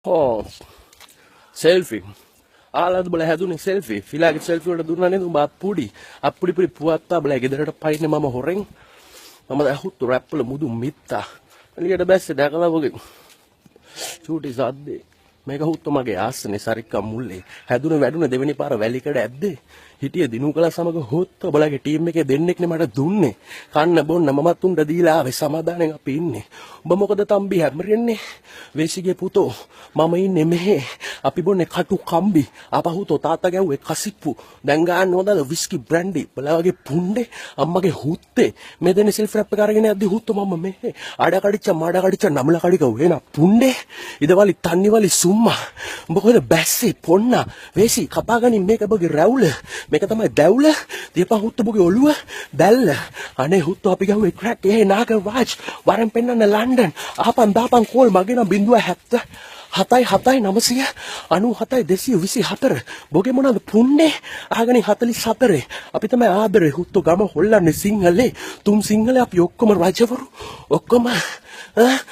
Oh, selfie. ආලාද බල හැදුනේ selfie. ෆිලාගේ selfie වලට දුන්නා නේද උඹ අප්පුඩි. අප්පුඩි පුඩි පුවත්තා බල ගෙදරට පයින්නේ මම හොරෙන්. මම දැහුත්තු රැප් වල මුදු මිත්තා. එළියට බැස්සේ දැකලා වගේ. චූටි සද්දේ. මේක හුත්තු මගේ ආස්සනේ සරික්කා මුල්ලේ. හැදුනේ වැඩුනේ දෙවෙනි පාර වැලිකඩ ඇද්දේ. හිටියේ දිනු කළ සමග හොත්ත බලගේ ටීම් එකේ දෙන්නෙක්නේ මට දුන්නේ. කන්න බොන්න මමත් උන්ට දීලා ආවේ සමාදානෙන් අපි ඉන්නේ. උඹ මොකද තම්බි හැමරෙන්නේ? වේසිගේ පුතෝ මම ඉන්නේ මෙහෙ. අපි බොන්නේ කටු කම්බි. ආපහුතෝ තාත්තා ගැව්වේ කසිප්පු. දැන් ගන්න හොඳද විස්කි බ්‍රැන්ඩි. බලවගේ පුණ්ඩේ අම්මගේ හුත්තේ. මේ දෙන්නේ සෙල්ෆ් රැප් එක අරගෙන යද්දි හුත්තෝ මම මෙහෙ. ආඩ කඩිච්ච මාඩ කඩිච්ච නමල කඩික වෙන පුණ්ඩේ. ඉදවලි තන්නිවලි සුම්මා. උඹ කොහෙද බැස්සේ පොන්නා. වේසි කපාගනින් මේක බගේ රැවුල. මේක තමයි දැවුල. දීපා හුත්තෝ බගේ ඔළුව දැල්ල. අනේ හුත්තෝ අපි ගහුවේ ක්‍රැක්. ඒ නාග රාජ් වරෙන් පෙන්නන්න ලන්ඩන්. ආපන් දාපන් කෝල් මගේ නම් 0.70 7යි 997යි 224 බොගේ මොනවාද පුන්නේ ආගනේ 44 අපි තමයි ආදරේ හුත්තු ගම හොල්ලන්නේ සිංහලේ තුන් සිංහලේ අපි ඔක්කොම රජවරු ඔක්කොම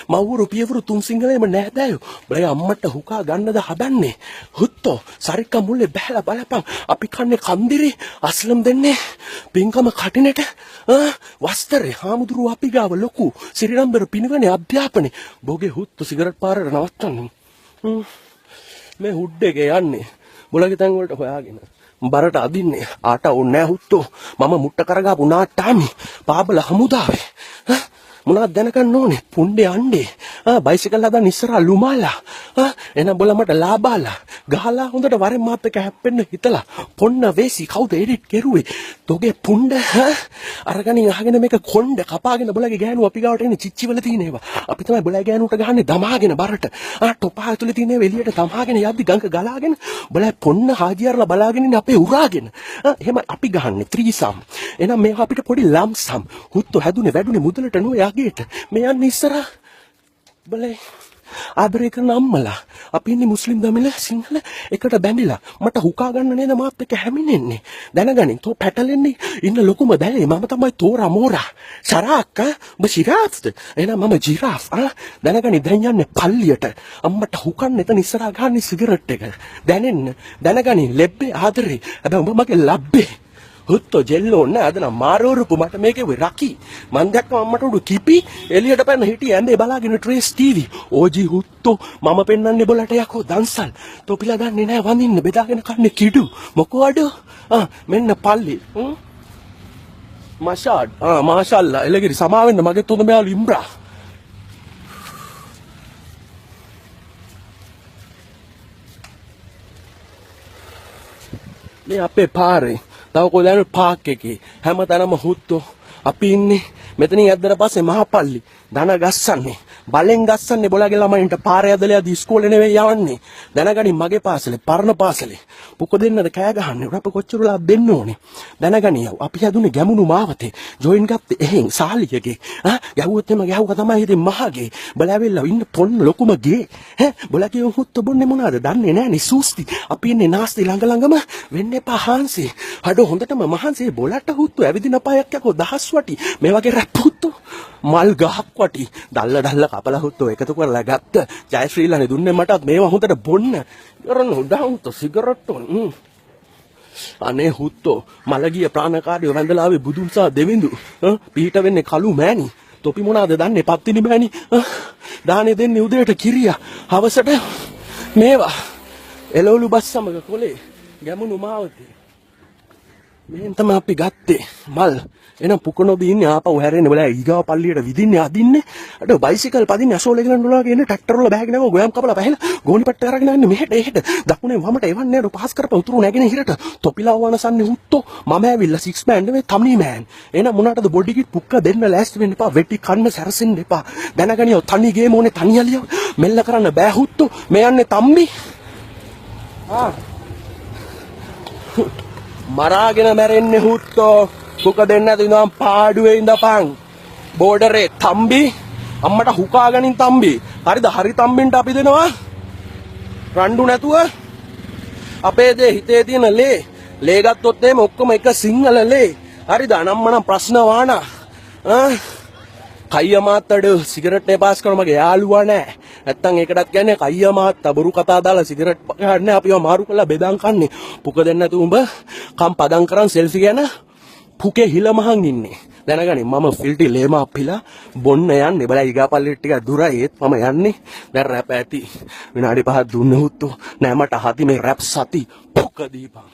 මවුරු පියවරු තුන් සිංහලේම නෑදෑයෝ බලයි අම්මට හුකා ගන්නද හදන්නේ හුත්තෝ සරික්ක මුල්ලේ බහැලා බලපන් අපි කන්නේ කන්දිරි අස්ලම් දෙන්නේ පින්කම කටිනට වස්තරේ හාමුදුරුව අපි ගාව ලොකු සිරිනම්බර පිනවනේ අධ්‍යාපනේ බොගේ හුත්තු සිගරට් පාරට නවත්තන්නේ මේ හුඩ් එකේ යන්නේ මොලගේ තැන් වලට හොයාගෙන බරට අදින්නේ ආට ඕනේ නැහැ හුත්තෝ මම මුට්ට කරගාපු නාට්ටාමි පාබල හමුදාවේ මොනවද දැනගන්න ඕනේ පුණ්ඩේ අණ්ඩේ බයිසිකල් හදන්න ඉස්සරහා ලුමාලා එන බොල මට ලාබාලා ගහලා හොඳට වරෙන් මාත් එක හැප්පෙන්න හිතලා පොන්න වේසි කවුද එඩිට් කෙරුවේ තෝගේ පුණ්ඩ අරගනින් අහගෙන මේක කොණ්ඩ කපාගෙන බොලගේ ගෑනු අපි ගාවට එන්නේ චිච්චි වල තියෙන ඒවා අපි තමයි බොලගේ ගෑනුට ගහන්නේ දමාගෙන බරට ටොපා ඇතුලේ තියෙන ඒවා එළියට දමාගෙන යද්දි ගඟ ගලාගෙන බොලයි පොන්න හාජියර්ලා බලාගෙන ඉන්නේ අපේ උරාගෙන එහෙම අපි ගහන්නේ ත්‍රිසම් එහෙනම් මේවා අපිට පොඩි ලම්සම් හුත්තු හැදුනේ වැඩුනේ මුදලට නෝ යාගේට මේ යන්නේ ඉස්සරහා බලේ ආදරේ කරන අම්මලා අපි ඉන්නේ මුස්ලිම් දමිල සිංහල එකට බැඳිලා මට හුකා ගන්න නේද මාත් එක්ක හැමිනෙන්නේ දැනගනින් තෝ පැටලෙන්නේ ඉන්න ලොකුම බැලේ මම තමයි තෝරා මෝරා සරාක්ක ඔබ ජිරාෆ්ද එහෙනම් මම ජිරාෆ් දැනගනි දැන් යන්නේ පල්ලියට අම්මට හුකන්න එතන ඉස්සරහා ගන්න සිගරට් එක දැනගනි ලැබ්බේ ආදරේ හැබැයි උඹ මගේ ලබ්බේ හුත්තෝ ජෙල්ලෝ නෑ අද නම් මාරෝරුපු මට මේකේ වෙ රකි මං දැක්කම අම්මට උඩු කිපි එළියට පැන්න හිටියේ ඇඳේ බලාගෙන ට්‍රේස් ටීවී ඕජි හුත්තෝ මම පෙන්නන්නේ බොලට යකෝ දන්සල් තොපිලා දන්නේ නෑ වඳින්න බෙදාගෙන කන්නේ කිඩු මොකෝ අඩ මෙන්න පල්ලි මෂාඩ් මාෂල්ලා එලගිරි සමාවෙන්න මගේ තුන මෙයාලු ඉම්රා මේ අපේ පාරේ තව කොහෙද පාක් එකේ හැමතැනම හුත්තෝ අපි ඉන්නේ මෙතනින් ඇද්දට පස්සේ මහපල්ලි ධන ගස්සන්නේ බලෙන් ගස්සන්නේ බොලාගේ ළමයින්ට පාරේ ඇදලා යද්දි ඉස්කෝලේ නෙවෙයි යවන්නේ දැනගනි මගේ පාසලේ පරණ පාසලේ පුක දෙන්නද කෑ ගහන්නේ රප කොච්චරලා දෙන්න ඕනේ දැනගනි යව අපි හැදුනේ ගැමුණු මාවතේ ජොයින් ගත්තේ එහෙන් සාලියගේ ගැහුවොත් එම ගැහුවා තමයි හිටින් මහගේ බලාවෙල්ලා ඉන්න පොන්න ලොකුම ගේ බොලාගේ හුත්තෝ බොන්නේ මොනවද දන්නේ නැහැ නේ සූස්ති අපි ඉන්නේ නාස්ති ළඟම වෙන්න එපා හාන්සි හඩෝ හොඳටම මහන්සි බොලට හුත්තෝ ඇවිදින පායක් යකෝ දහස් වටි මේ වගේ රැප් හුත්තෝ මල් ගහක් වටි දල්ල කපලා හුත්තෝ එකතු කරලා ගත්ත ජයශ්‍රීලානේ දුන්නේ මටත් මේවා හොඳට බොන්න කරන උඩහුත්තෝ සිගරට් අනේ හුත්තෝ මලගිය ප්‍රාණකාරයෝ වැඳලා ආවේ බුදුන් සා දෙවිඳු පිට වෙන්නේ කළු මෑණි තොපි මොනවාද දන්නේ පත්තිනි මෑණි දානේ දෙන්නේ උදේට කිරියා හවසට මේවා එළවලු බස් සමග කොලේ ගැමුණු මාවතේ මෙහෙන් තමයි අපි ගත්තේ මල් එනම් පුකනොබි ඉන්නේ ආපහු හැරෙන්නේ බලයි ඊගාව පල්ලියට විදින්නේ අදින්නේ අර බයිසිකල් පදින්නේ අසෝලේ ගලන් වලගේ ඉන්නේ ට්‍රැක්ටර් වල බෑග් නැව ගොයම් කපලා පැහැලා ගෝණි පට්ට අරගෙන යන්නේ මෙහෙට එහෙට දකුණේ වමට එවන්නේ නේද පහස් කරපන් උතුරු නැගෙන හිරට තොපිලා වනසන්නේ හුත්තෝ මම ඇවිල්ලා 6 මෑන් නෙවෙයි තම්නි මෑන් එහෙනම් මොනටද බොඩි කිට් පුක්ක දෙන්න ලෑස්ති වෙන්න එපා වෙටි කන්න සැරසෙන්න එපා දැනගනියෝ තනි ගේම ඕනේ තනියලියව මෙල්ල කරන්න බෑ හුත්තෝ මේ යන්නේ තම්බි මරාගෙන මැරෙන්නේ හුත්තෝ පුක දෙන්න දිනම් පාඩුවේ ඉඳපන් බෝඩරේ තම්බි අම්මට හුකා ගනින් තම්බි හරිද හරි තම්බින්ට අපි දෙනවා රණ්ඩු නැතුව අපේ දේ හිතේ තියෙන ලේ ගත්තොත් එහෙම ඔක්කොම එක සිංහල ලේ හරිද අනම්මනම් ප්‍රශ්න වානා කයිය මාත්තඩ සිගරට් නේ පාස් කරන මගේ යාළුවා නෑ නැත්තම් ඒකටත් කියන්නේ කයියා මහත්තා බොරු කතා දාලා සිගරට් ගන්න අපිව මාරු කරලා බෙදන් කන්නේ. පුක දෙන්න නැතු උඹ කම් පදම් කරන් සෙල්ෆි ගැන පුකේ හිල මහන් ඉන්නේ. දැනගනි මම ෆිල්ටි ලේම අපිලා බොන්න යන්නේ. බලයි ඊගාපල්ලෙට ටික දුරයි ඒත් මම යන්නේ. දැන් රැප් ඇති. විනාඩි 5ක් දුන්න හුත්තු. නෑ මට හති මේ රැප් සති පුක දීපන්.